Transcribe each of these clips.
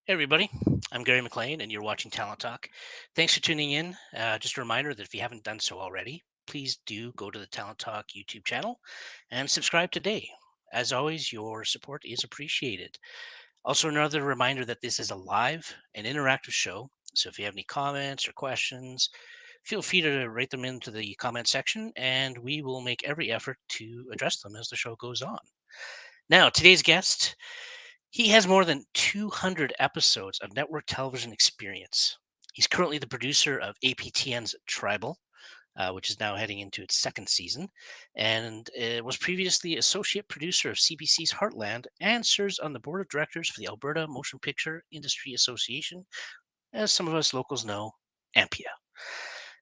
Hey everybody, I'm Gary McLean and you're watching Talent Talk. Thanks for tuning in. Just a reminder that if you haven't done so already, please do go to the Talent Talk YouTube channel and subscribe today. As always, your support is appreciated. Also, another reminder that this is a live and interactive show. So if you have any comments or questions, feel free to write them into the comment section and we will make every effort to address them as the show goes on. Now, today's guest, he has more than 200 episodes of network television experience. He's currently the producer of APTN's Tribal, which is now heading into its second season, and was previously associate producer of CBC's Heartland and serves on the board of directors for the Alberta Motion Picture Industry Association, as some of us locals know, AMPIA,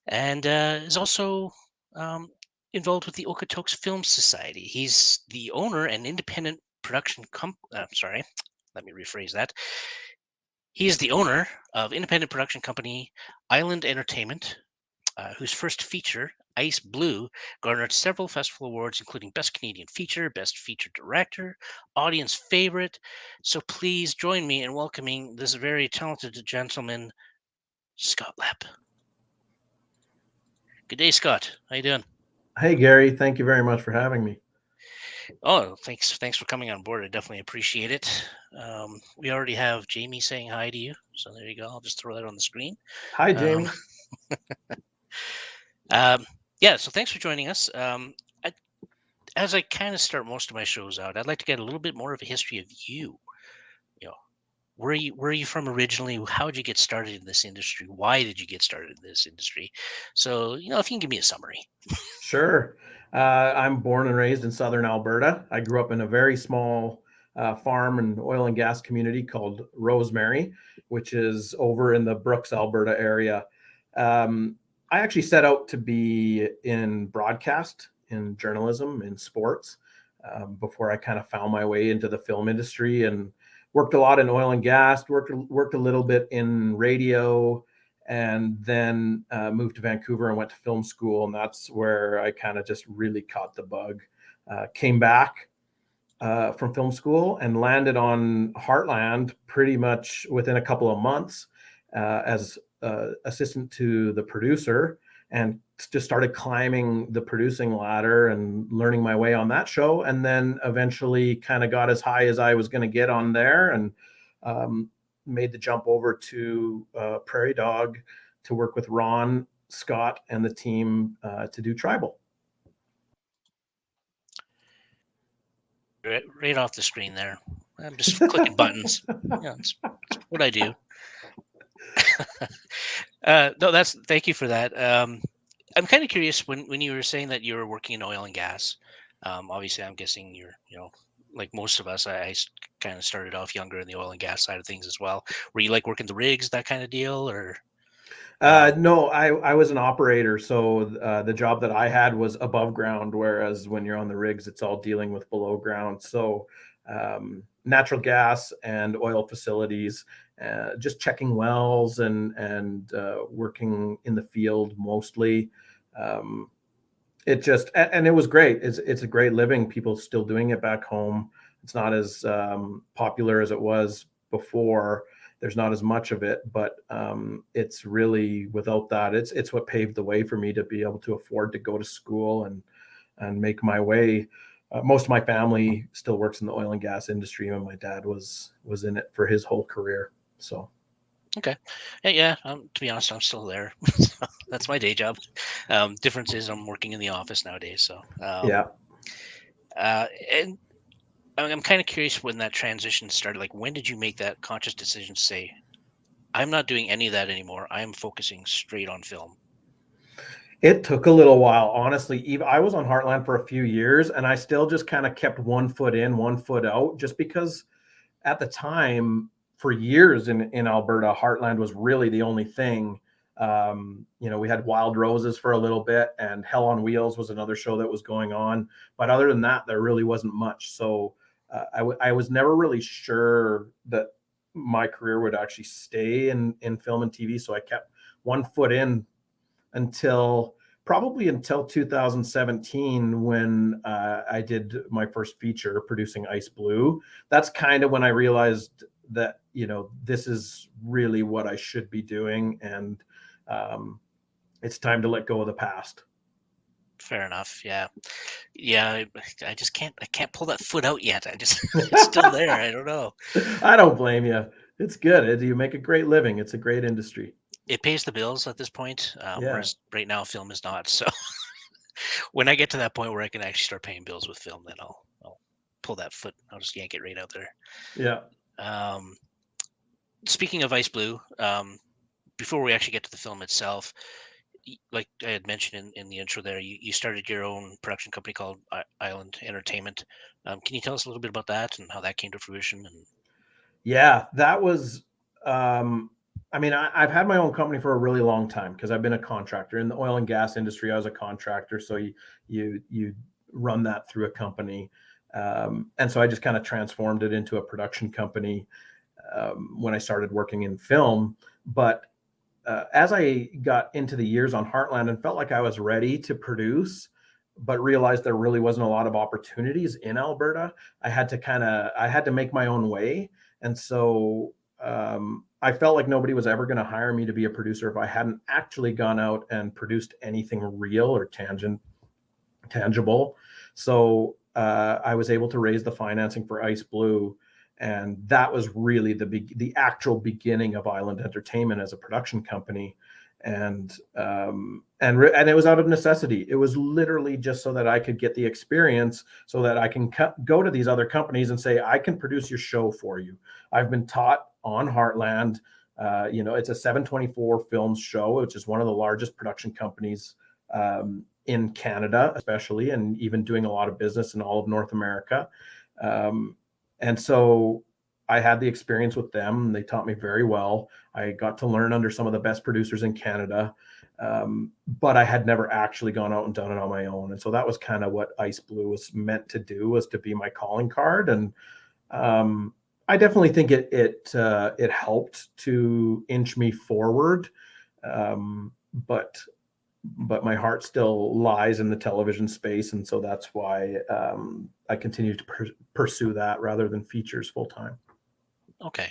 and is also um, involved with the Okotoks Film Society. He's the owner and independent production sorry, let me rephrase that. He is the owner of independent production company Iylond Entertainment, whose first feature, Ice Blue, garnered several festival awards, including Best Canadian Feature, Best Feature Director, Audience Favorite. So please join me in welcoming this very talented gentleman, Scott Lepp. Good day, Scott. How you doing? Hey, Gary. Thank you very much for having me. Oh, thanks for coming on board. I definitely appreciate it. We already have Jamie saying hi to you, so there you go. I'll just throw that on the screen. Hi, Um, Jamie. yeah, so thanks for joining us. I, as I kind of start most of my shows out, I'd like to get a little bit more of a history of you. You know, where are you from originally? How did you get started in this industry? Why did you get started in this industry? So, if you can give me a summary. Sure. I'm born and raised in southern Alberta. I grew up in a very small farm and oil and gas community called Rosemary, which is over in the Brooks, Alberta area. Um, I actually set out to be in broadcast, in journalism, in sports, before I kind of found my way into the film industry and worked a lot in oil and gas, worked a little bit in radio, and then moved to Vancouver and went to film school. And that's where I kind of just really caught the bug. Came back from film school and landed on Heartland pretty much within a couple of months as assistant to the producer, and just started climbing the producing ladder and learning my way on that show. And then eventually kind of got as high as I was going to get on there, and made the jump over to Prairie Dog to work with Ron, Scott, and the team to do Tribal. Right off the screen there. I'm just clicking buttons. Yeah, that's what I do. No, thank you for that. I'm kind of curious when you were saying that you were working in oil and gas. Obviously, I'm guessing you're like most of us. I kind of started off younger in the oil and gas side of things as well. Were you like working the rigs, that kind of deal, or? No, I was an operator. So the job that I had was above ground, whereas when you're on the rigs, it's all dealing with below ground. So natural gas and oil facilities, just checking wells and working in the field mostly. It just, and it was great. It's a great living. People still doing it back home. It's not as popular as it was before. There's not as much of it, but it's really, without that, it's what paved the way for me to be able to afford to go to school and make my way. Most of my family still works in the oil and gas industry, and my dad was in it for his whole career. So. Okay. Yeah. To be honest, I'm still there. That's my day job. Difference is I'm working in the office nowadays. So Yeah. And I'm kind of curious when that transition started. Like, when did you make that conscious decision to say, I'm not doing any of that anymore. I am focusing straight on film? It took a little while, honestly. Even I was on Heartland for a few years, and I still just kind of kept one foot in, one foot out, just because at the time, for years in Alberta, Heartland was really the only thing. We had Wild Roses for a little bit, and Hell on Wheels was another show that was going on. But other than that, there really wasn't much. So I was never really sure that my career would actually stay in film and TV. So I kept one foot in until probably until 2017, when I did my first feature producing Ice Blue. That's kind of when I realized that, this is really what I should be doing. And it's time to let go of the past. Fair enough. Yeah. Yeah. I just I can't pull that foot out yet. It's still there. I don't know. I don't blame you. It's good. You make a great living. It's a great industry. It pays the bills at this point, Yeah. whereas right now film is not. So when I get to that point where I can actually start paying bills with film, then I'll pull that foot. I'll just yank it right out there. Yeah. Speaking of Ice Blue, before we actually get to the film itself, like I had mentioned in the intro there, you started your own production company called Iylond Entertainment. Can you tell us a little bit about that and how that came to fruition? And Yeah, that was, I've had my own company for a really long time because I've been a contractor in the oil and gas industry. I was a contractor. So you run that through a company. And so I just kind of transformed it into a production company when I started working in film. But as I got into the years on Heartland and felt like I was ready to produce, but realized there really wasn't a lot of opportunities in Alberta, I had to make my own way. And so I felt like nobody was ever going to hire me to be a producer if I hadn't actually gone out and produced anything real or tangible. So I was able to raise the financing for Ice Blue. And that was really the actual beginning of Iylond Entertainment as a production company. And it was out of necessity. It was literally just so that I could get the experience so that I can go to these other companies and say, I can produce your show for you. I've been taught on Heartland. It's a 724 Films show, which is one of the largest production companies in Canada, especially, and even doing a lot of business in all of North America. And so I had the experience with them. They taught me very well. I got to learn under some of the best producers in Canada, but I had never actually gone out and done it on my own. And so that was kind of what Ice Blue was meant to do, was to be my calling card. And I definitely think it helped to inch me forward, but my heart still lies in the television space, and so that's why I continue to pursue that rather than features full time. Okay,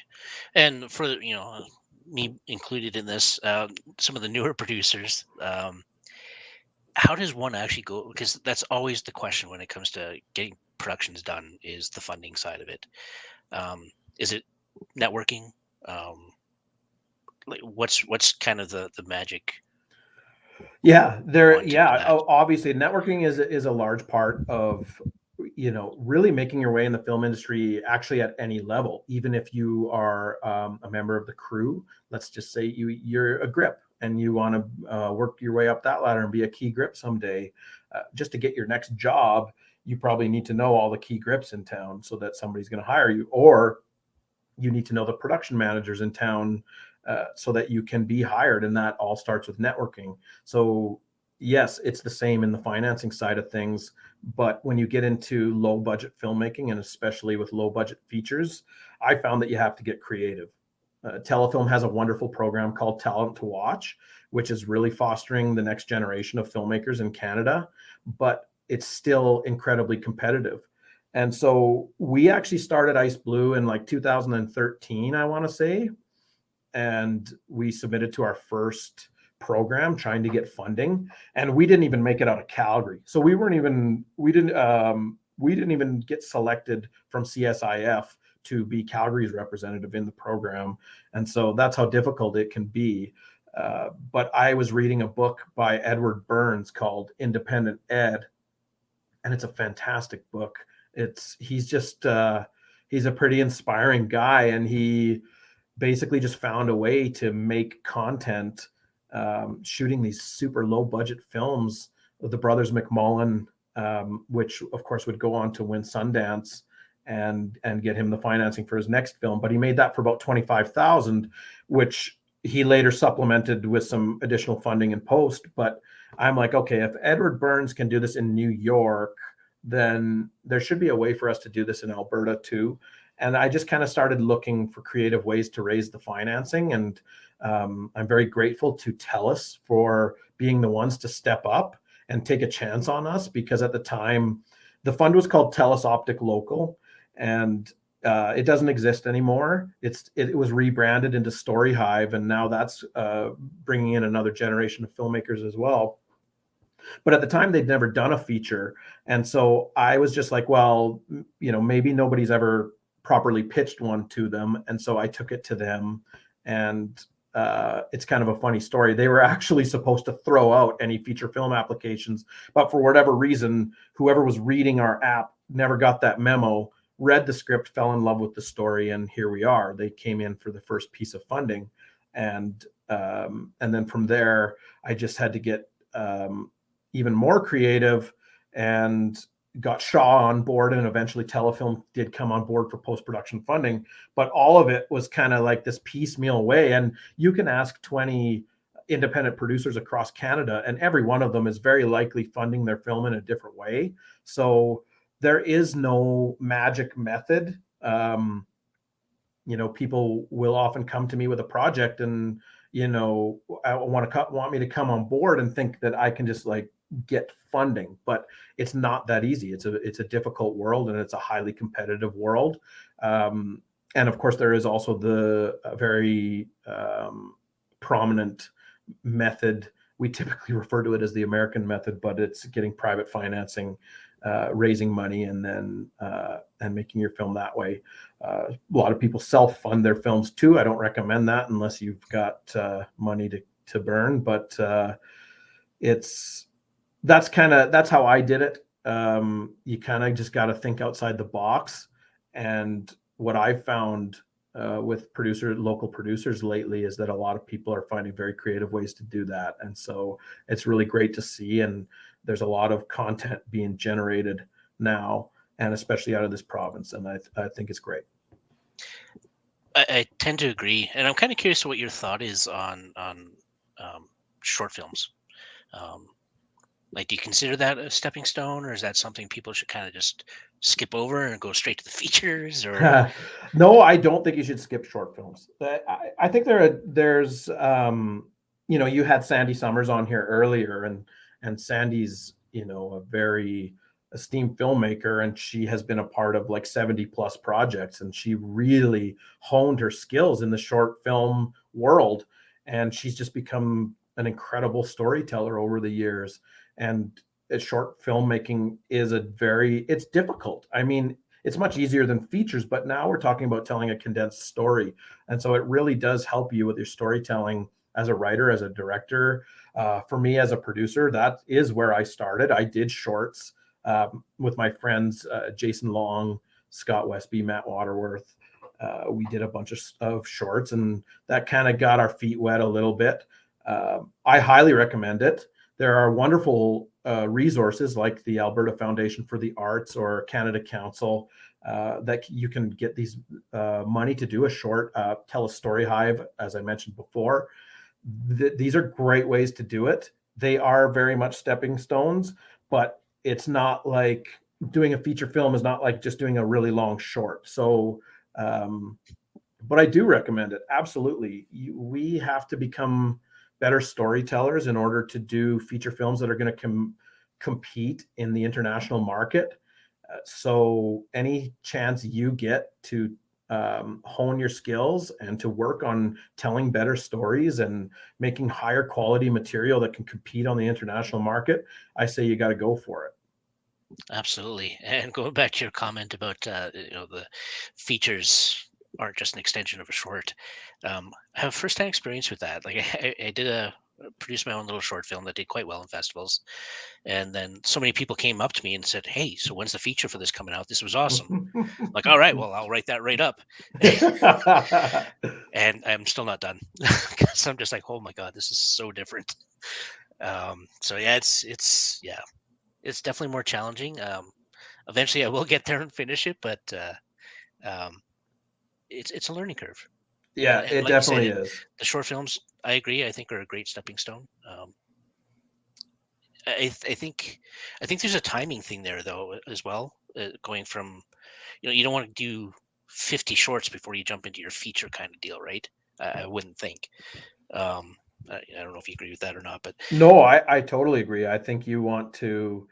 and for me included in this, some of the newer producers, how does one actually go? Because that's always the question when it comes to getting productions done, is the funding side of it. Is it networking? Like what's kind of the magic? Yeah, that? obviously networking is a large part of, really making your way in the film industry, actually at any level. Even if you are a member of the crew, let's just say you're a grip and you want to work your way up that ladder and be a key grip someday. Just to get your next job, you probably need to know all the key grips in town so that somebody's going to hire you, or you need to know the production managers in town so that you can be hired. And that all starts with networking. So yes, it's the same in the financing side of things. But when you get into low budget filmmaking, and especially with low budget features, I found that you have to get creative. Telefilm has a wonderful program called Talent to Watch, which is really fostering the next generation of filmmakers in Canada, but it's still incredibly competitive. And so we actually started Ice Blue in like 2013, I want to say. And we submitted to our first program trying to get funding, and we didn't even make it out of Calgary. So we didn't even get selected from CSIF to be Calgary's representative in the program. And so that's how difficult it can be. But I was reading a book by Edward Burns called Independent Ed, and it's a fantastic book. He's a pretty inspiring guy, and he basically just found a way to make content, shooting these super low budget films with the brothers McMullen, which of course would go on to win Sundance and get him the financing for his next film. But he made that for about $25,000, which he later supplemented with some additional funding in post. But I'm like, okay, if Edward Burns can do this in New York, then there should be a way for us to do this in Alberta too. And I just kind of started looking for creative ways to raise the financing. And I'm very grateful to Telus for being the ones to step up and take a chance on us, because at the time, the fund was called Telus Optic Local. And It doesn't exist anymore. It was rebranded into Story Hive, and now that's bringing in another generation of filmmakers as well. But at the time, they'd never done a feature, and so I was just like, well, maybe nobody's ever properly pitched one to them, and so I took it to them, and it's kind of a funny story. They were actually supposed to throw out any feature film applications, but for whatever reason, whoever was reading our app never got that memo, read the script, fell in love with the story, and here we are. They came in for the first piece of funding, and then from there, I just had to get even more creative and got Shaw on board, and eventually Telefilm did come on board for post-production funding. But all of it was kind of like this piecemeal way. And you can ask 20 independent producers across Canada, and every one of them is very likely funding their film in a different way. So there is no magic method. People will often come to me with a project and, want me to come on board and think that I can just like get funding, but it's not that easy. It's a difficult world, and it's a highly competitive world. And of course, there is also the very prominent method. We typically refer to it as the American method, but it's getting private financing, raising money, and then and making your film that way. A lot of people self-fund their films too. I don't recommend that unless you've got money to burn, but that's how I did it. You kind of just got to think outside the box. And what I've found with local producers lately is that a lot of people are finding very creative ways to do that. And so it's really great to see. And there's a lot of content being generated now, and especially out of this province. And I think it's great. I tend to agree. And I'm kind of curious what your thought is on short films. Like, do you consider that a stepping stone, or is that something people should kind of just skip over and go straight to the features? Or no, I don't think you should skip short films. I think there's you had Sandy Summers on here earlier, and Sandy's a very esteemed filmmaker, and she has been a part of like 70 plus projects, and she really honed her skills in the short film world, and she's just become an incredible storyteller over the years. And short filmmaking is it's difficult. I mean, it's much easier than features, but now we're talking about telling a condensed story. And so it really does help you with your storytelling as a writer, as a director. For me, as a producer, that is where I started. I did shorts with my friends, Jason Long, Scott Westby, Matt Waterworth. We did a bunch of shorts, and that kind of got our feet wet a little bit. I highly recommend it. There are wonderful resources like the Alberta Foundation for the Arts or Canada Council that you can get these money to do a short. Telus Story Hive, as I mentioned before. These are great ways to do it. They are very much stepping stones, but it's not like doing a feature film is not like just doing a really long short. So, but I do recommend it. Absolutely. We have to become better storytellers in order to do feature films that are going to compete in the international market. So any chance you get to hone your skills and to work on telling better stories and making higher quality material that can compete on the international market, I say you got to go for it. Absolutely. And going back to your comment about the features aren't just an extension of a short. I have first-hand experience with that. Like I did produced my own little short film that did quite well in festivals, and then so many people came up to me and said, "Hey, so when's the feature for this coming out? This was awesome." Like, all right, well, I'll write that right up. And I'm still not done because I'm just like, oh my god, this is so different. So yeah, it's definitely more challenging. Eventually, I will get there and finish it, but it's a learning curve. Yeah, And it like you definitely said, is. the short films, I agree. I think are a great stepping stone. I think there's a timing thing there though as well. Going from, you don't want to do 50 shorts before you jump into your feature kind of deal, right? I wouldn't think. I don't know if you agree with that or not, but No, I totally agree. I think you want to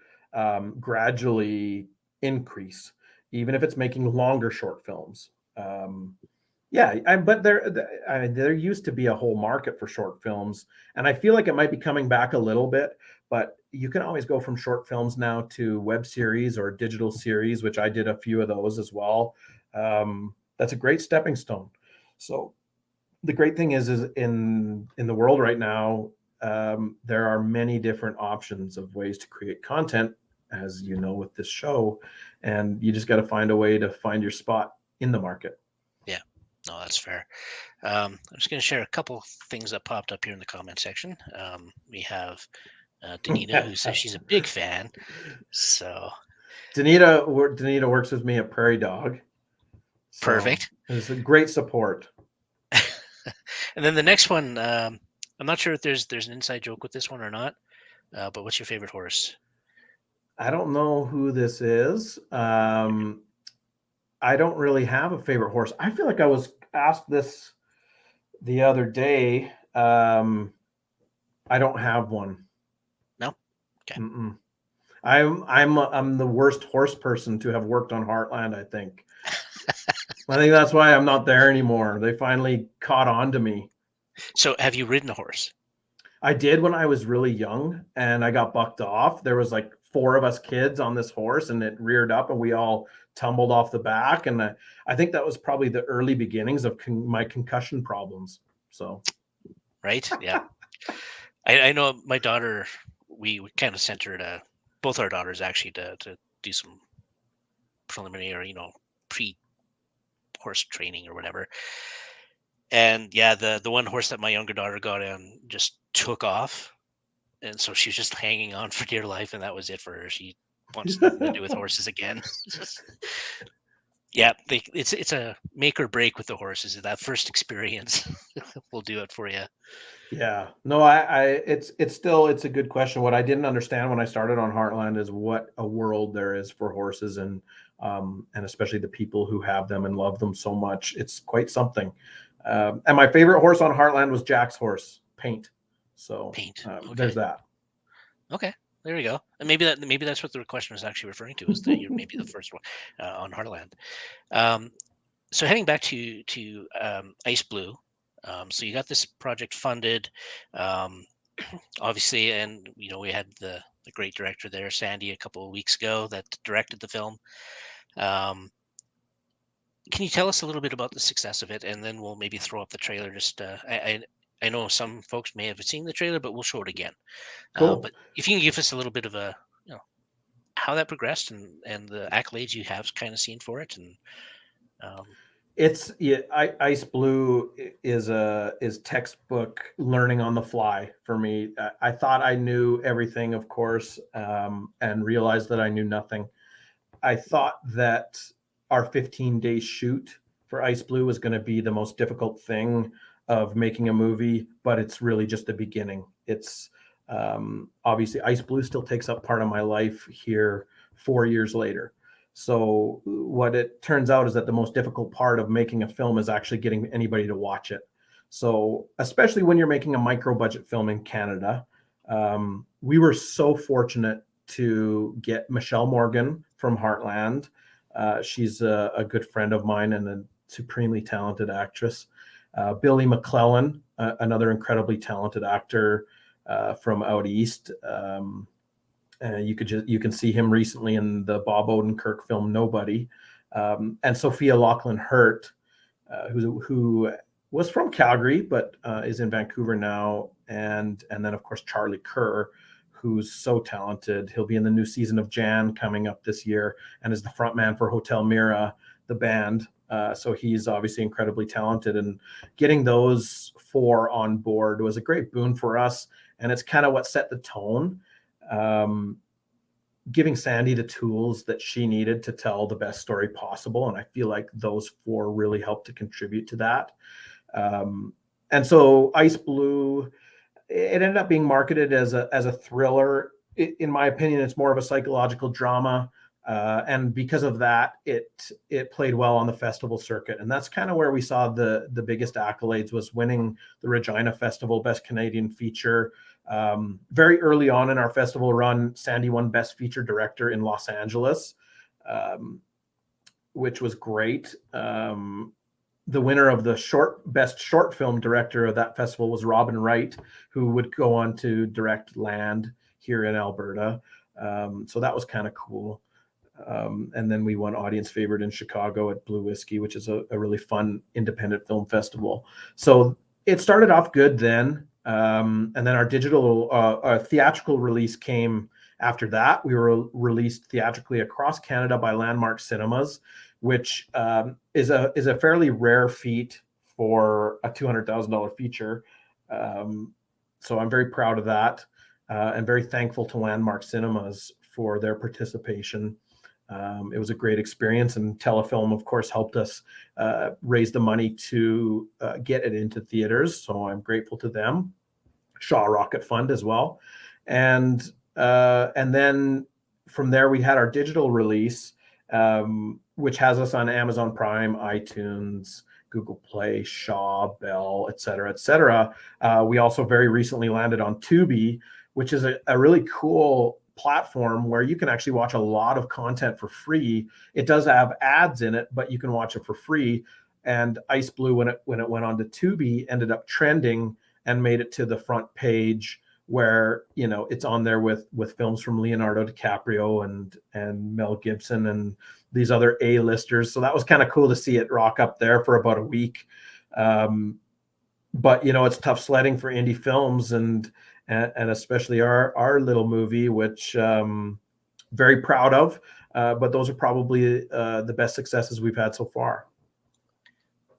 gradually increase. even if it's making longer short films. But there used to be a whole market for short films, and I feel like it might be coming back a little bit. But you can always go from short films now to web series or digital series, which I did a few of those as well. That's a great stepping stone. So the great thing is in the world right now, there are many different options of ways to create content, as you know, with this show, and you just got to find a way to find your spot in the market. Yeah, no, that's fair. I'm just going to share a couple things that popped up here in the comment section. We have Danita, who says she's a big fan. So Danita works with me at Prairie Dog. So perfect. it's a great support. And then the next one, I'm not sure if there's an inside joke with this one or not, but what's your favorite horse? I don't know who this is. I don't really have a favorite horse. I feel like I was asked this the other day. I don't have one. No? Okay. I'm the worst horse person to have worked on Heartland, I think. I think that's why I'm not there anymore. They finally caught on to me. So have you ridden a horse? I did when I was really young, and I got bucked off. There was like 4 of us kids on this horse, and it reared up and we all tumbled off the back. And I think that was probably the early beginnings of my concussion problems. So, right. Yeah. I know my daughter, we kind of sent her to, both our daughters actually, to do some preliminary or, pre-horse training or whatever. And yeah, the one horse that my younger daughter got on just took off. And so she was just hanging on for dear life, and that was it for her. She wants nothing to do with horses again. Yeah, it's a make or break with the horses. That first experience will do it for you. Yeah, no, it's a good question. What I didn't understand when I started on Heartland is what a world there is for horses, and especially the people who have them and love them so much. It's quite something. And my favorite horse on Heartland was Jack's horse, Paint. So Paint. Okay. There's that. Okay, there we go. And maybe that's what the question was actually referring to, is that you're maybe the first one on Heartland. So heading back to Ice Blue. So you got this project funded, obviously, and we had the great director there, Sandy, a couple of weeks ago, that directed the film. Can you tell us a little bit about the success of it, and then we'll maybe throw up the trailer? Just I know some folks may have seen the trailer, but we'll show it again. Cool. But if you can give us a little bit of a how that progressed and the accolades you have kind of seen for it, and Ice Blue is textbook learning on the fly for me. I thought I knew everything, of course, and realized that I knew nothing. I thought that our 15-day shoot for Ice Blue was going to be the most difficult thing of making a movie, but it's really just the beginning. It's obviously Ice Blue still takes up part of my life here 4 years later. So what it turns out is that the most difficult part of making a film is actually getting anybody to watch it. So especially when you're making a micro budget film in Canada, we were so fortunate to get Michelle Morgan from Heartland. She's a good friend of mine and a supremely talented actress. Billy McClellan, another incredibly talented actor from out east. You can see him recently in the Bob Odenkirk film Nobody, and Sophia Lachlan-Hurt, who was from Calgary but is in Vancouver now, and then of course Charlie Kerr, who's so talented. He'll be in the new season of Jan coming up this year, and is the front man for Hotel Mira, the band. So he's obviously incredibly talented, and getting those 4 on board was a great boon for us, and it's kind of what set the tone. Giving Sandy the tools that she needed to tell the best story possible. And I feel like those 4 really helped to contribute to that. And so Ice Blue, it ended up being marketed as a thriller. In my opinion, it's more of a psychological drama. And because of that, it played well on the festival circuit. And that's kind of where we saw the biggest accolades, was winning the Regina Festival Best Canadian Feature. Very early on in our festival run, Sandy won Best Feature Director in Los Angeles. which was great. The winner of the best short film director of that festival was Robin Wright, who would go on to direct Land here in Alberta. So that was kind of cool. And then we won audience favorite in Chicago at Blue Whiskey, which is a really fun independent film festival. So it started off good then. And then our theatrical release came after that. We were released theatrically across Canada by Landmark Cinemas, which is a fairly rare feat for a $200,000 feature. So I'm very proud of that, and very thankful to Landmark Cinemas for their participation. It was a great experience, and Telefilm, of course, helped us raise the money to get it into theaters. So I'm grateful to them. Shaw Rocket Fund as well, and then from there we had our digital release, which has us on Amazon Prime, iTunes, Google Play, Shaw, Bell, et cetera. We also very recently landed on Tubi, which is a really cool platform where you can actually watch a lot of content for free. It does have ads in it, but you can watch it for free. And Ice Blue, when it went on to Tubi, ended up trending and made it to the front page, where it's on there with films from Leonardo DiCaprio and Mel Gibson and these other A-listers. So that was kind of cool to see it rock up there for about a week. But it's tough sledding for indie films, and especially our little movie, which very proud of. But those are probably the best successes we've had so far.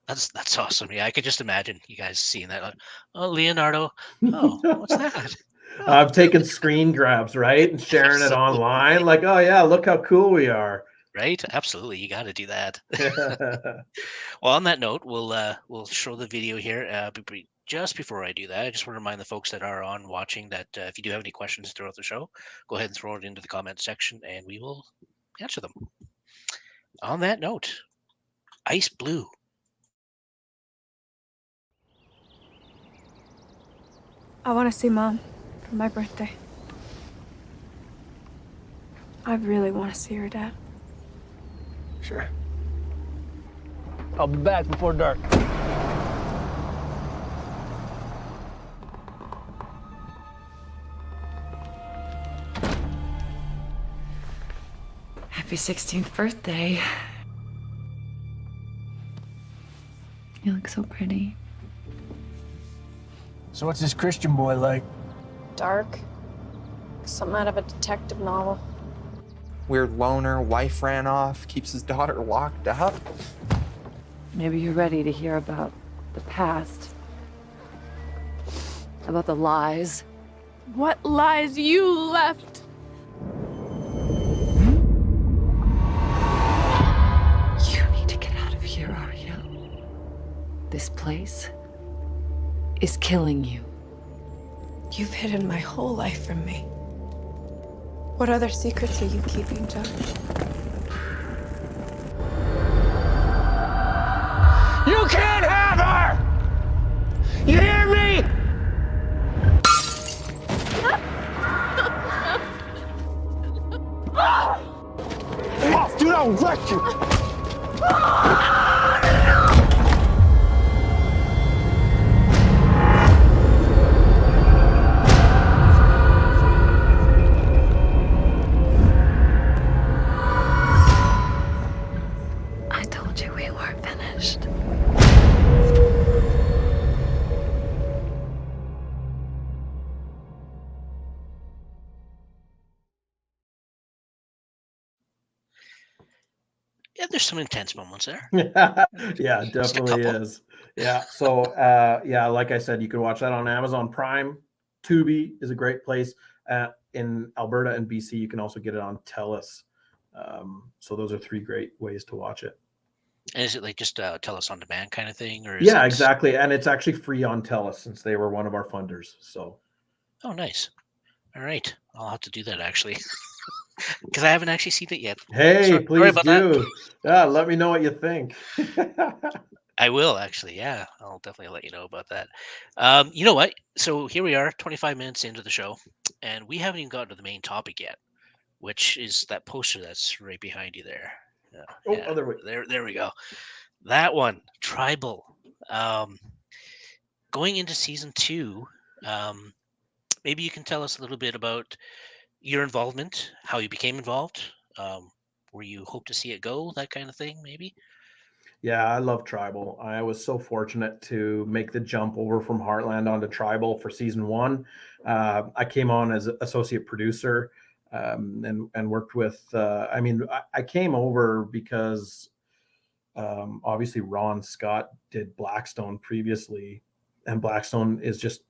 That's awesome. Yeah, I could just imagine you guys seeing that. Like, oh, Leonardo. Oh, what's that? Oh, I'm taking screen grabs, right, and sharing it online. Like, oh yeah, look how cool we are. Right? Absolutely, you got to do that. Well, on that note, we'll show the video here. Just before I do that, I just want to remind the folks that are on watching that if you do have any questions throughout the show, go ahead and throw it into the comment section, and we will answer them. On that note, Ice Blue. I want to see Mom for my birthday. I really want to see her, Dad. Sure. I'll be back before dark. Happy 16th birthday. You look so pretty. So what's this Christian boy like? Dark. Something out of a detective novel. Weird loner, wife ran off, keeps his daughter locked up. Maybe you're ready to hear about the past. About the lies. What lies you left? You need to get out of here, Arya. This place is killing you. You've hidden my whole life from me. What other secrets are you keeping, Josh? You can't have her! You hear me? Dude, I'll wreck you! I told you we weren't finished. Yeah, there's some intense moments there. Yeah, definitely is. Yeah. So yeah, like I said, you can watch that on Amazon Prime. Tubi is a great place. In Alberta and BC, you can also get it on Telus. So those are three great ways to watch it. And is it like just Telus on demand kind of thing, or yeah, exactly, and it's actually free on Telus since they were one of our funders. So, oh, nice. All right, I'll have to do that actually, because I haven't actually seen it yet. Hey, please do. Yeah, let me know what you think. I will actually. Yeah, I'll definitely let you know about that. You know what? So here we are, 25 minutes into the show, and we haven't even gotten to the main topic yet, which is that poster that's right behind you there. Oh, Yeah. other way. There we go. That one, Tribal. Going into season 2, maybe you can tell us a little bit about your involvement, how you became involved, where you hope to see it go, that kind of thing, maybe. Yeah, I love Tribal. I was so fortunate to make the jump over from Heartland onto Tribal for season 1. I came on as associate producer, and worked with. I came over because obviously Ron Scott did Blackstone previously, and Blackstone is just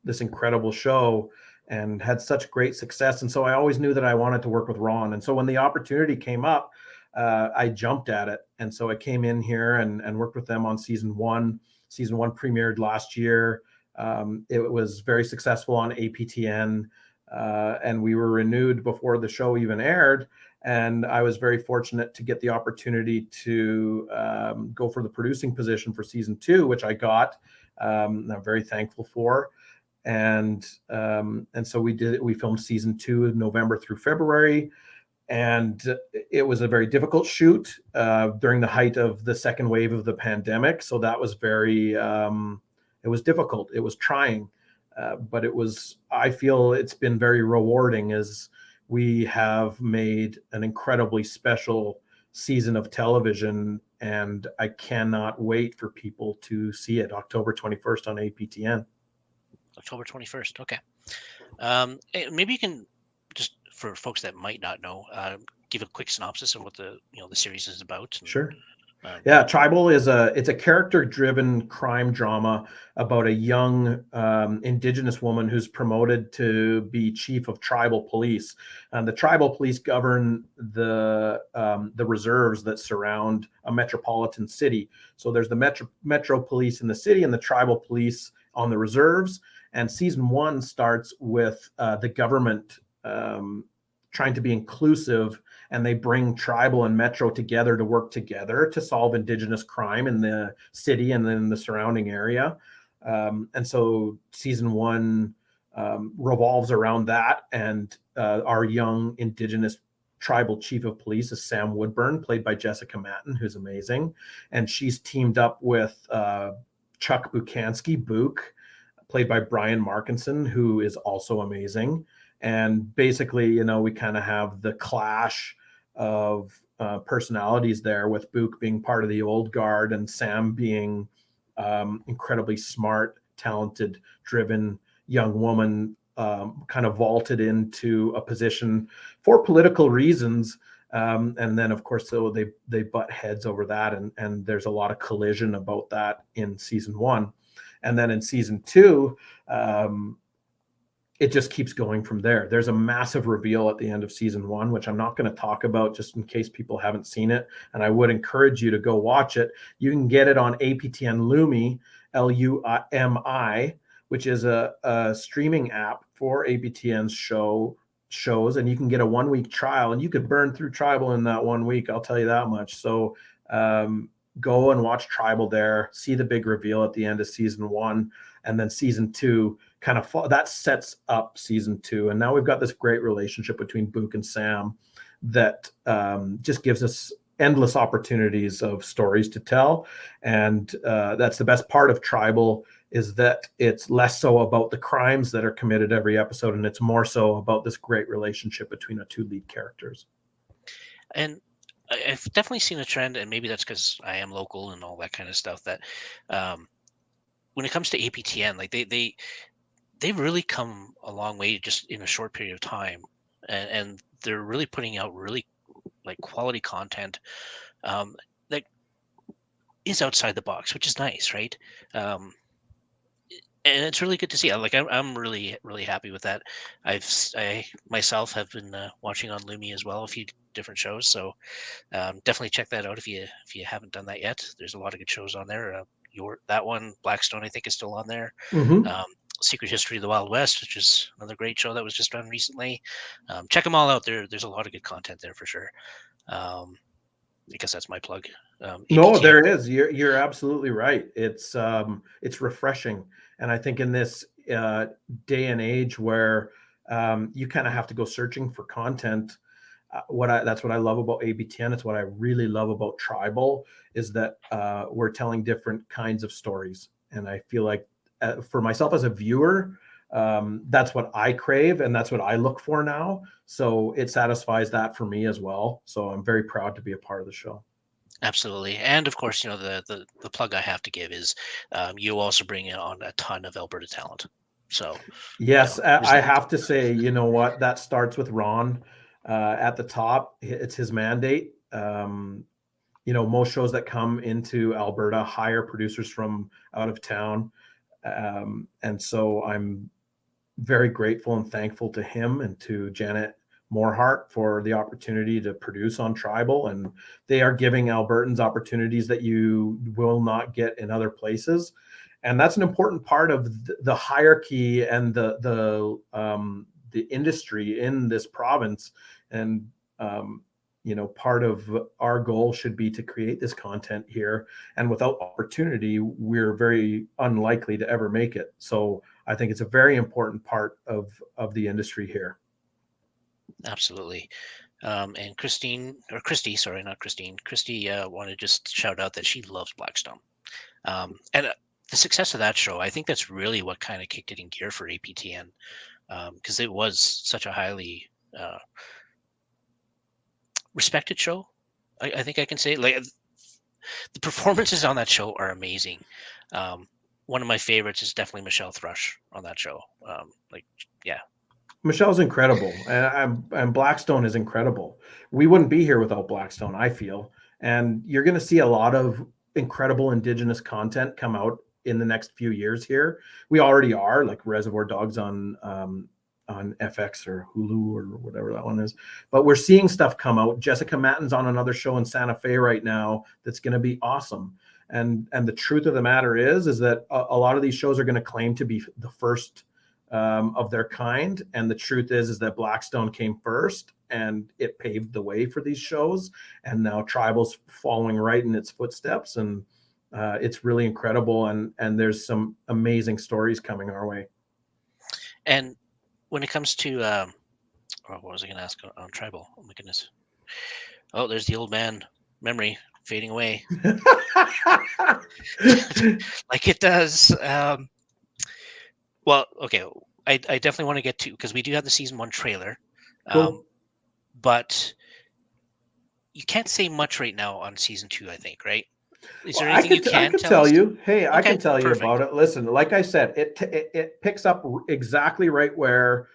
this incredible show and had such great success. And so I always knew that I wanted to work with Ron. And so when the opportunity came up, I jumped at it. And so I came in here and worked with them on season 1. Season 1 premiered last year. It was very successful on APTN, and we were renewed before the show even aired. And I was very fortunate to get the opportunity to go for the producing position for season 2, which I got. I'm very thankful for. And so we filmed season 2 in November through February. And it was a very difficult shoot during the height of the second wave of the pandemic. So that was it was difficult. It was trying, but I feel it's been very rewarding, as we have made an incredibly special season of television, and I cannot wait for people to see it October 21st on APTN. October 21st. Okay. Maybe you can, just for folks that might not know, give a quick synopsis of what the series is about. Sure. Yeah, Tribal is it's a character-driven crime drama about a young Indigenous woman who's promoted to be chief of tribal police. And the tribal police govern the reserves that surround a metropolitan city. So there's the metro police in the city and the tribal police on the reserves. And season 1 starts with the government trying to be inclusive, and they bring tribal and metro together to work together to solve Indigenous crime in the city and then the surrounding area. And so season 1 revolves around that. And our young Indigenous tribal chief of police is Sam Woodburn, played by Jessica Matten, who's amazing. And she's teamed up with Chuck Buchansky, Book, played by Brian Markinson, who is also amazing. And basically, we kind of have the clash of personalities there, with Book being part of the old guard and Sam being incredibly smart, talented, driven young woman, kind of vaulted into a position for political reasons. And then, of course, so they butt heads over that. And there's a lot of collision about that in season 1. And then in season 2, it just keeps going from there. There's a massive reveal at the end of season 1, which I'm not going to talk about just in case people haven't seen it. And I would encourage you to go watch it. You can get it on APTN Lumi, Lumi, which is a streaming app for APTN's shows. And you can get a 1-week trial, and you could burn through Tribal in that 1 week. I'll tell you that much. So go and watch Tribal there, see the big reveal at the end of season 1, and then season 2 kind of that sets up season 2. And now we've got this great relationship between Book and Sam that just gives us endless opportunities of stories to tell. And that's the best part of Tribal, is that it's less so about the crimes that are committed every episode, and it's more so about this great relationship between the 2 lead characters. And I've definitely seen a trend, and maybe that's because I am local and all that kind of stuff, that when it comes to APTN, like they've really come a long way just in a short period of time, and they're really putting out really like quality content that is outside the box, which is nice, right? And it's really good to see. I'm really, really happy with that. I myself have been watching on Lumi as well, a few different shows. So definitely check that out if you haven't done that yet. There's a lot of good shows on there. That one, Blackstone, I think, is still on there. Mm-hmm. Secret History of the Wild West, which is another great show that was just done recently. Check them all out. There's a lot of good content there for sure. I guess that's my plug. No, there is. You're absolutely right. It's refreshing, and I think in this day and age where you kind of have to go searching for content, that's what I love about APTN. It's what I really love about Tribal, is that we're telling different kinds of stories. And I feel like for myself as a viewer, that's what I crave and that's what I look for now. So it satisfies that for me as well. So I'm very proud to be a part of the show. Absolutely. And of course, the plug I have to give is you also bring in on a ton of Alberta talent. So yes, there's I that. have to say, you know what, that starts with Ron at the top. It's his mandate. Most shows that come into Alberta hire producers from out of town. And so I'm very grateful and thankful to him and to Janet Morehart for the opportunity to produce on Tribal. And they are giving Albertans opportunities that you will not get in other places. And that's an important part of the hierarchy and the industry in this province. And part of our goal should be to create this content here. And without opportunity, we're very unlikely to ever make it. So I think it's a very important part of the industry here. Absolutely. And Christy, wanted to just shout out that she loves Blackstone. And the success of that show, I think that's really what kind of kicked it in gear for APTN, because it was such a highly respected show. I think I can say, like, the performances on that show are amazing. One of my favorites is definitely Michelle Thrush on that show. Michelle's incredible, and Blackstone is incredible. We wouldn't be here without Blackstone, I feel. And you're going to see a lot of incredible Indigenous content come out in the next few years here. We already are, like Reservoir Dogs on FX or Hulu or whatever that one is. But we're seeing stuff come out. Jessica Matten's on another show in Santa Fe right now that's going to be awesome. And the truth of the matter is that a lot of these shows are going to claim to be the first of their kind. And the truth is that Blackstone came first and it paved the way for these shows. And now Tribal's following right in its footsteps. And it's really incredible. And there's some amazing stories coming our way. And when it comes to, what was I going to ask on Tribal? Oh my goodness. Oh, there's the old man memory fading away. Like it does. Well, okay. I definitely want to get to, because we do have the season 1 trailer. Cool. But you can't say much right now on season 2, I think, right? Is there Well, anything I can tell you? Hey, I can tell perfect. you about it. Listen, like I said, it picks up exactly right where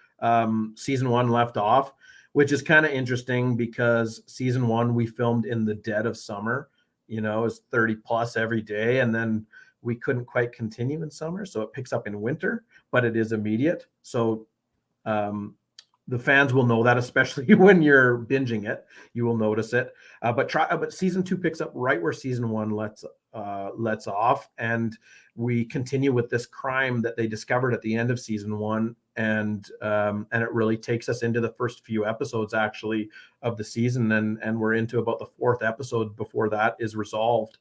season 1 left off, which is kind of interesting because season 1 we filmed in the dead of summer. It's 30 plus every day, and then we couldn't quite continue in summer, so it picks up in winter, but it is immediate. So the fans will know that, especially when you're binging it, you will notice it. But season 2 picks up right where season 1 lets off, and we continue with this crime that they discovered at the end of season 1, and it really takes us into the first few episodes actually of the season, and we're into about the 4th episode before that is resolved,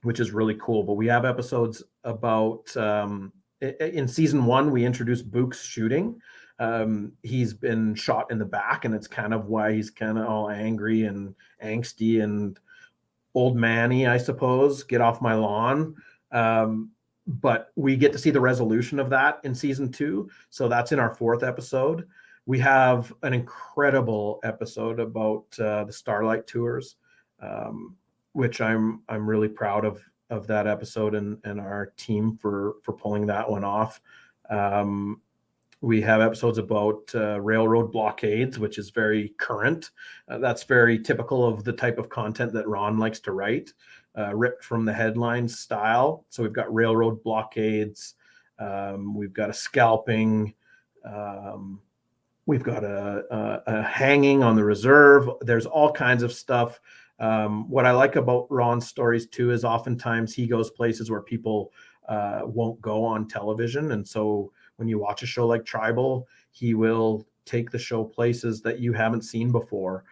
which is really cool. But we have episodes about in season 1 we introduced Book's shooting. He's been shot in the back, and it's kind of why he's kind of all angry and angsty and old manny, I suppose. Get off my lawn. But we get to see the resolution of that in season 2. So that's in our 4th episode. We have an incredible episode about the Starlight Tours, which I'm really proud of that episode and our team for pulling that one off. We have episodes about railroad blockades, which is very current. That's very typical of the type of content that Ron likes to write, ripped from the headlines style. So we've got railroad blockades. We've got a scalping. We've got a hanging on the reserve. There's all kinds of stuff. What I like about Ron's stories too is oftentimes he goes places where people won't go on television. And so when you watch a show like Tribal, he will take the show places that you haven't seen before.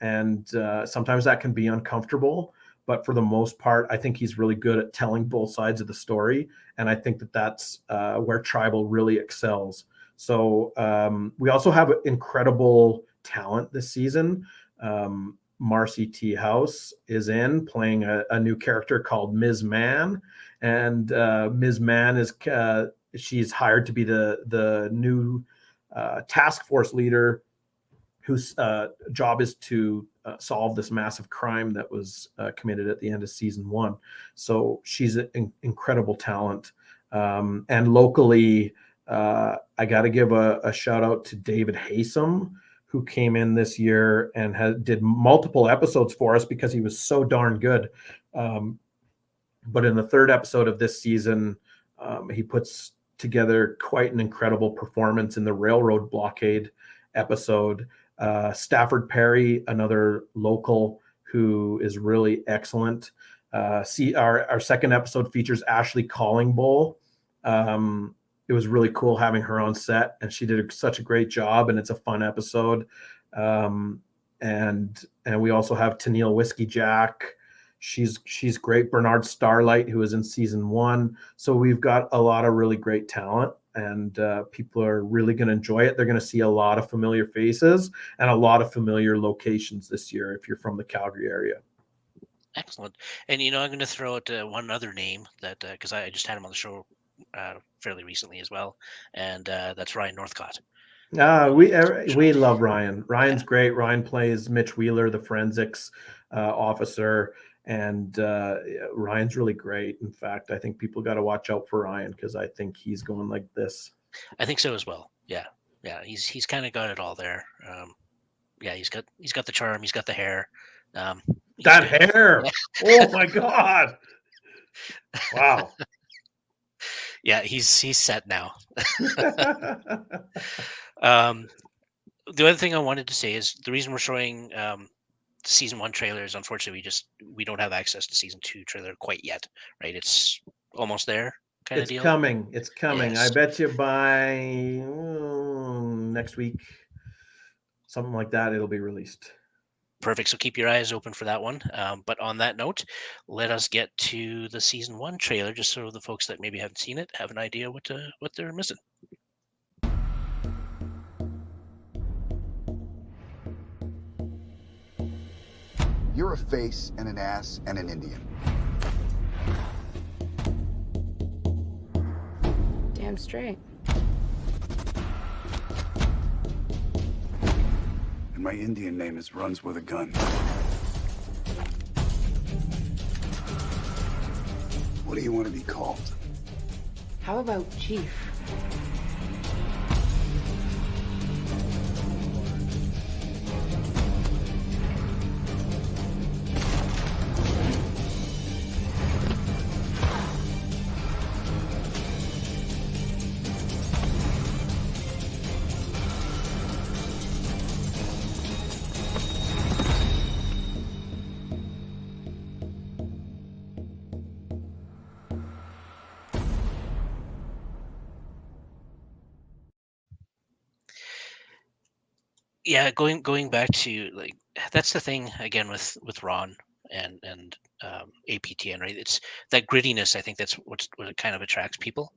And sometimes that can be uncomfortable, but for the most part, I think he's really good at telling both sides of the story. And I think that's where Tribal really excels. So we also have incredible talent this season. Marcy T. House is in playing a new character called Ms. Man, and Ms. Man is she's hired to be the new task force leader, whose job is to solve this massive crime that was committed at the end of season 1. So she's an incredible talent. And locally, I got to give a shout out to David Haysum, who came in this year and did multiple episodes for us because he was so darn good. But in the 3rd episode of this season, he puts together quite an incredible performance in the railroad blockade episode. Stafford Perry, another local who is really excellent. Our 2nd episode features Ashley Callingbull. It was really cool having her on set, and she did such a great job, and it's a fun episode. And we also have Tennille Whiskey Jack. She's great. Bernard Starlight, who was in season 1. So we've got a lot of really great talent, and people are really going to enjoy it. They're going to see a lot of familiar faces and a lot of familiar locations this year if you're from the Calgary area. Excellent. And, I'm going to throw out one other name that, because I just had him on the show fairly recently as well, and that's Ryan Northcott. We love Ryan. Ryan's great. Ryan plays Mitch Wheeler, the forensics officer, and Ryan's really great. In fact, I think people got to watch out for Ryan because I think he's going like this. I think so as well. Yeah. He's kind of got it all there. He's got the charm. He's got the hair. That hair! Oh my God! Wow. Yeah, he's set now. The other thing I wanted to say is the reason we're showing season 1 trailers. Unfortunately, we don't have access to season 2 trailer quite yet. Right? It's almost there, kind of deal. It's coming. Yes. I bet you by next week, something like that, it'll be released. Perfect. So keep your eyes open for that one. But on that note, let us get to the season 1 trailer, just so the folks that maybe haven't seen it have an idea what they're missing. You're a face and an ass and an Indian. Damn straight. My Indian name is Runs with a Gun. What do you want to be called? How about Chief? Yeah, going back to, like, that's the thing again with Ron and APTN, right? It's that grittiness. I think that's what kind of attracts people.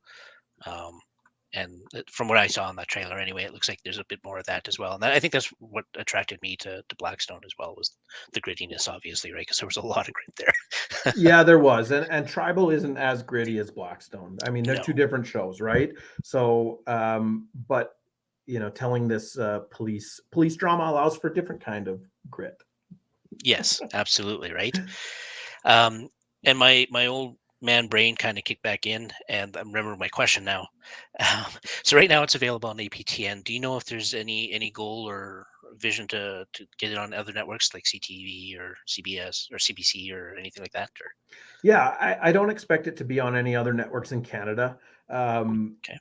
And from what I saw in that trailer, anyway, it looks like there's a bit more of that as well. And I think that's what attracted me to Blackstone as well, was the grittiness, obviously, right? Because there was a lot of grit there. Yeah, there was, and Tribal isn't as gritty as Blackstone. I mean, they're two different shows, right? So, but telling this police drama allows for a different kind of grit. Yes, absolutely, right. And my old man brain kind of kicked back in, and I remember my question now. So right now it's available on APTN. Do you know if there's any goal or vision to get it on other networks like CTV or CBS or CBC or anything like that? Or? Yeah, I don't expect it to be on any other networks in Canada. Okay.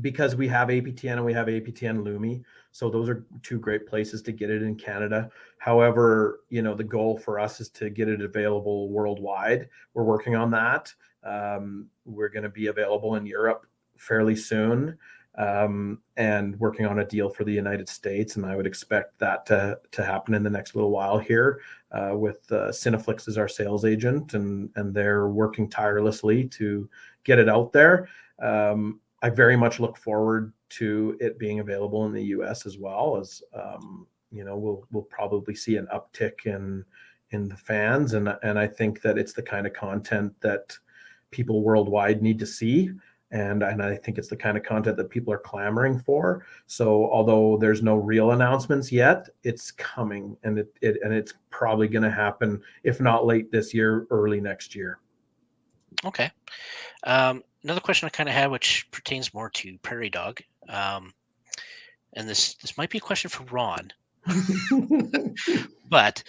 Because we have APTN and we have APTN Lumi. So those are two great places to get it in Canada. However, the goal for us is to get it available worldwide. We're working on that. We're going to be available in Europe fairly soon, and working on a deal for the United States. And I would expect that to happen in the next little while here, with Cineflix as our sales agent, and they're working tirelessly to get it out there. I very much look forward to it being available in the US as well, as we'll probably see an uptick in the fans, and I think that it's the kind of content that people worldwide need to see, and I think it's the kind of content that people are clamoring for. So although there's no real announcements yet, it's coming, and it's probably going to happen, if not late this year, early next year. Okay. Another question I kind of had, which pertains more to Prairie Dog, and this might be a question for Ron, but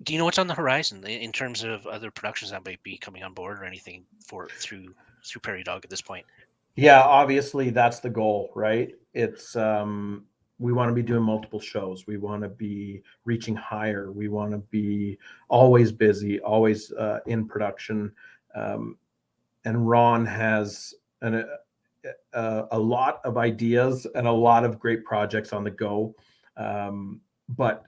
do you know what's on the horizon in terms of other productions that might be coming on board or anything through Prairie Dog at this point? Yeah, obviously that's the goal, right? It's we want to be doing multiple shows. We want to be reaching higher. We want to be always busy, always in production. And Ron has a lot of ideas and a lot of great projects on the go. But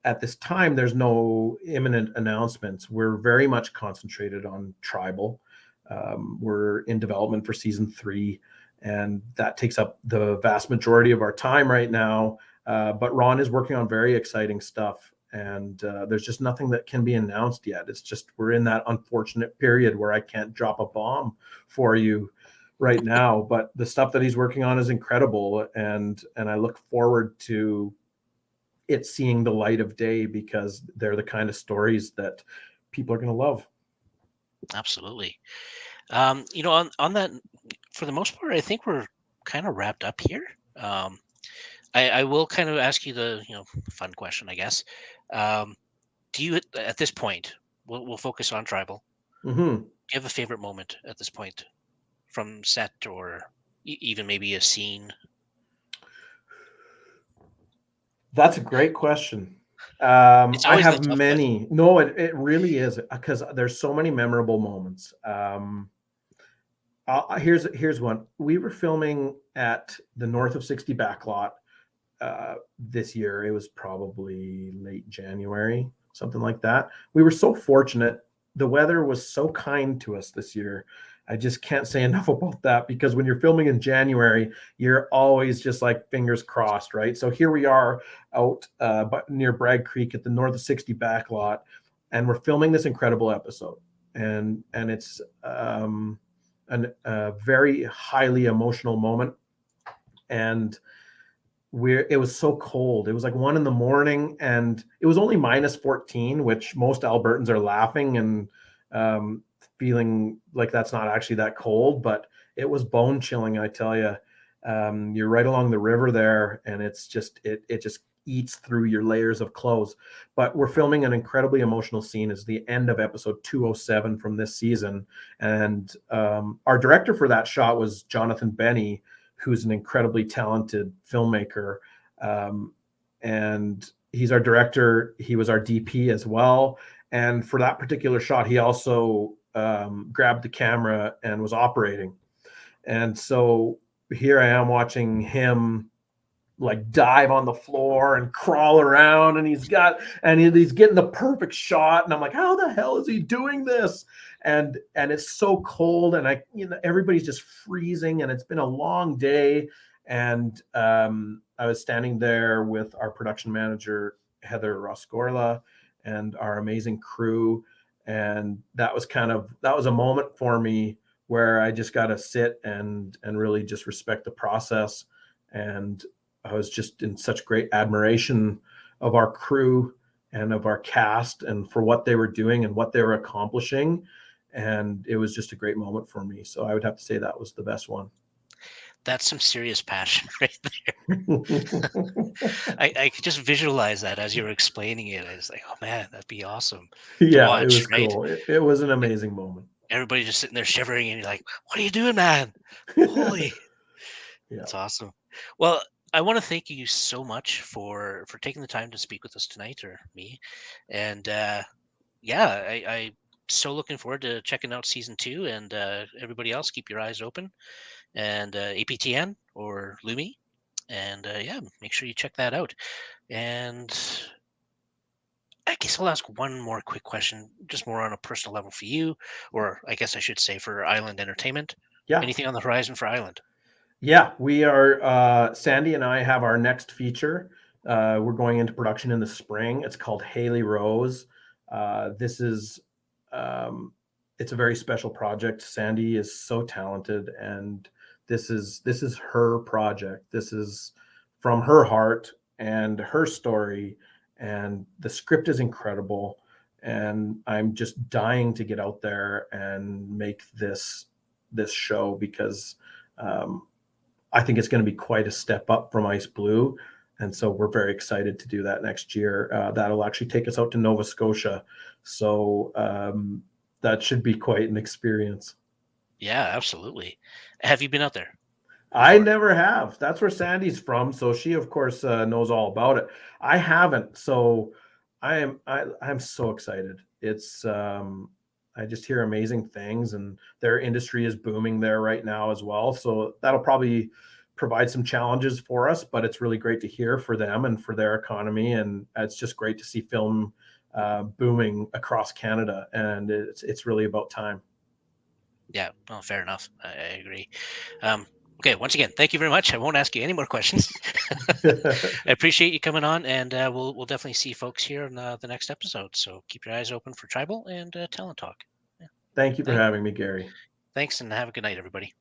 at this time, there's no imminent announcements. We're very much concentrated on Tribal. We're in development for season 3, and that takes up the vast majority of our time right now. But Ron is working on very exciting stuff, and there's just nothing that can be announced yet. It's just we're in that unfortunate period where I can't drop a bomb for you right now. But the stuff that he's working on is incredible, and I look forward to it seeing the light of day, because they're the kind of stories that people are going to love. Absolutely. On that, for the most part, I think we're kind of wrapped up here. I will kind of ask you the fun question, I guess. Do you, at this point, we'll focus on Tribal. Mm-hmm. Do you have a favorite moment at this point from set, or even maybe a scene? That's a great question. I have many. Question. No, it really is, because there's so many memorable moments. Here's one. We were filming at the North of 60 backlot this year. It was probably late January, something like that. We were so fortunate. The weather was so kind to us this year. I just can't say enough about that, because when you're filming in January, you're always just like fingers crossed, right? So here we are out near Bragg Creek at the North of 60 backlot, and we're filming this incredible episode. And it's a very highly emotional moment. And it was so cold. It was like 1 a.m, and it was only -14, which most Albertans are laughing and feeling like that's not actually that cold, but it was bone chilling, I tell you. You're right along the river there, and it's just it just eats through your layers of clothes. But we're filming an incredibly emotional scene. It's the end of episode 207 from this season, and our director for that shot was Jonathan Benny, who's an incredibly talented filmmaker, and he's our director. He was our DP as well, and for that particular shot, he also grabbed the camera and was operating. And so here I am watching him like dive on the floor and crawl around, and he's getting the perfect shot, and I'm like, how the hell is he doing this? And it's so cold, and everybody's just freezing, and it's been a long day. And I was standing there with our production manager Heather Roscorla and our amazing crew, and that was a moment for me where I just got to sit and really just respect the process. And I was just in such great admiration of our crew and of our cast, and for what they were doing and what they were accomplishing. And it was just a great moment for me. So I would have to say that was the best one. That's some serious passion right there. I could just visualize that as you were explaining it. I was like, oh man, that'd be awesome. Yeah, watch, it was right? cool. It was an amazing moment. Everybody just sitting there shivering, and you're like, what are you doing, man? Holy. Yeah. That's awesome. Well, I want to thank you so much for taking the time to speak with us tonight, or me. And I'm so looking forward to checking out season 2, and everybody else, keep your eyes open, and APTN or Lumi, and make sure you check that out. And I guess I'll ask one more quick question, just more on a personal level for you, or I guess I should say for Iylond Entertainment. Yeah. Anything on the horizon for Iylond? Yeah, we are. Sandy and I have our next feature. We're going into production in the spring. It's called HAILEY ROSE. This is, it's a very special project. Sandy is so talented, and this is her project. This is from her heart and her story, and the script is incredible. And I'm just dying to get out there and make this show because. I think it's going to be quite a step up from Ice Blue. And so we're very excited to do that next year. That'll actually take us out to Nova Scotia. So that should be quite an experience. Yeah, absolutely. Have you been out there? I before? never have. That's where Sandy's from. So she, of course, knows all about it. I haven't. So I'm so excited. It's I just hear amazing things, and their industry is booming there right now as well. So that'll probably provide some challenges for us, but it's really great to hear for them and for their economy. And it's just great to see film booming across Canada, and it's really about time. Yeah, well, fair enough. I agree. Okay, once again, thank you very much. I won't ask you any more questions. I appreciate you coming on, and we'll definitely see folks here in the next episode. So keep your eyes open for Tribal and Talent Talk. Yeah. Thank you for having me, Gary. Thanks, and have a good night, everybody.